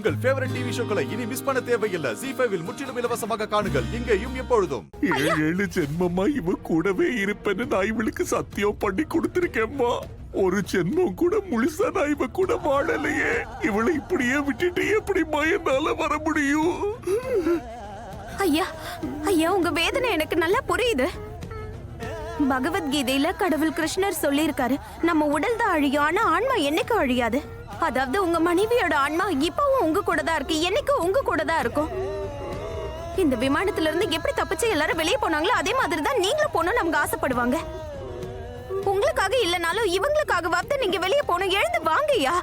உங்கள் favourite TV ஷோக்களை இனி miss பண்ண தேவையில்லை. ZEE5 இல் முற்றிலும் இலவசமாக காணுங்கள். இங்கேயும் எப்பொழுதும். 7 ஜென்மமா இவ கூடவே இருப்பேன்னு நான் இவளுக்கு சத்தியம் பண்ணி கொடுத்திருக்கேம்மா. ஒரு ஜென்மம் கூட முழுசா நான் இவ கூட வாழலையே. இவளை இப்படியே விட்டுட்டு எப்படிம்மா என்னால வர முடியும்? ஐயா ஐயா, உங்க வேதனை எனக்கு நல்லா புரியுது. பகவத்கீதையில கடவுள் கிருஷ்ணர் சொல்லியிருக்காரு, நம்ம உடல் தான் அழியும், ஆனா ஆன்மா என்னைக்கு அழியாது. அதாவது உங்க மனைவியோட ஆன்மா இப்பவும் உங்க கூட தான் இருக்கு, என்னைக்கு உங்க கூட தான் இருக்கும். இந்த விமானத்துல இருந்து எப்படி தப்பிச்சு எல்லாரும் வெளியே போனாங்களோ அதே மாதிரி தான் நீங்களும் போகணும்னு அவங்க ஆசைப்படுவாங்க. உங்களுக்காக இல்லனாலும் இவங்களுக்காகவாவது நீங்க வெளியே போகணும். எழுந்து வாங்கய்யா,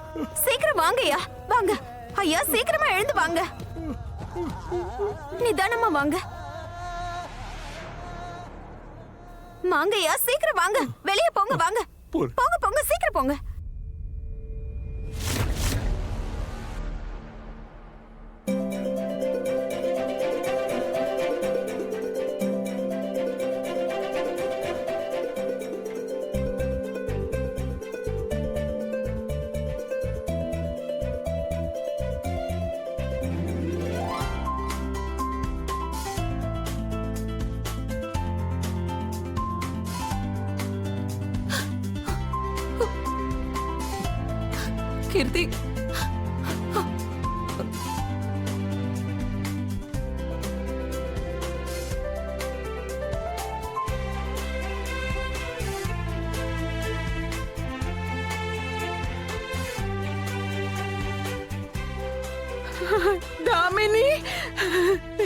சீக்கிரம் வாங்கய்யா, வாங்க ஐயா, சீக்கிரமா எழுந்து வாங்க, நிதானமா வாங்க. வாங்கய்யா, சீக்கிரம் வாங்க, வெளியே போங்க, வாங்க போங்க போங்க, சீக்கிரம் போங்க. கீர்த்தி, தாமினி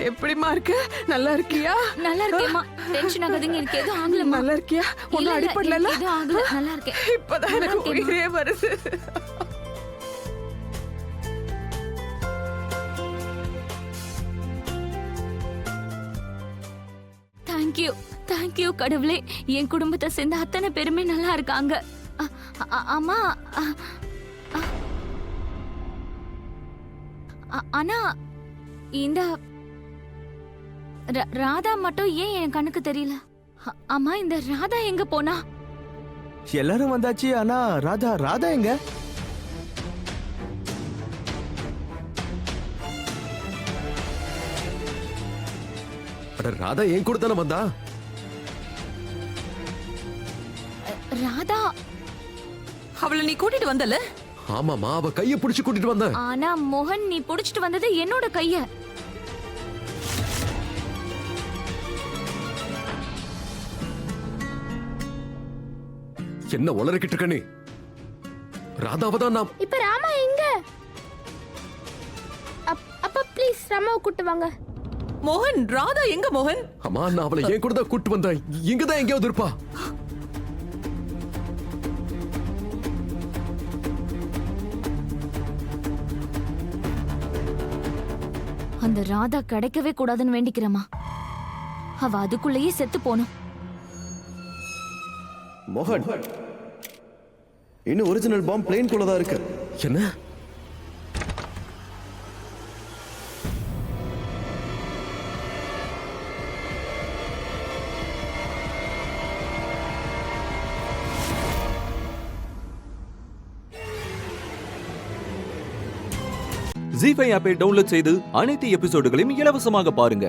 எப்படிமா இருக்க? நல்லா இருக்கியா? நல்லா இருக்கேம்மா, டென்ஷன் ஆகாதீங்க, எனக்கு எதுவும் ஆகலம்மா. நல்லா இருக்கியா? ஒன்னும் அடிப்படல? எதுவும் ஆகல, நல்லா இருக்கேன். இப்பதான் எனக்கு உயிரே வருது. தேங்க்யூ கடவுளே, என் குடும்பத்தை சேர்ந்த அத்தனை பேருமே நல்லா இருக்காங்க. அம்மா, ஆனா இந்த ராதா மட்டும் ஏன் என் கண்ணுக்கு தெரியல? அம்மா, இந்த ராதா எங்க போனா? எல்லாரும் வந்தாச்சு, ஆனா ராதா எங்க? ராதா என் கூட தானே வந்தா? ராதா அவளை நீ கூட்டிட்டு வந்தல? ஆமாமா, அவ கைய புடிச்சு கூட்டிட்டு வந்த. ஆனா மோகன், நீ புடிச்சிட்டு வந்தது என்னோட கைய. என்ன உளறிக்கிட்டு இருக்க நீ? ராதாவை தான் நான். இப்ப ராமா எங்க? அப்பா ப்ளீஸ் ராமாவை கூட்டு வாங்க. மோகன், ராதா எங்க மோகன்? அம்மா, நான் அவளை என் கூட தான் கூட்டு வந்தேன். இங்கதான் எங்கேயாவது இருப்பா. அந்த ராதா கிடைக்கவே கூடாதுன்னு வேண்டிக்கிறமா. அவ அதுக்குள்ளேயே செத்து போனும். மோகன், இன்னும் ஒரிஜினல் பாம் பிளேன் குள்ள தான் இருக்கு. என்ன? ZEE5 ஆப்பை டவுன்லோட் செய்து அனைத்து எபிசோடுகளையும் இலவசமாக பாருங்க.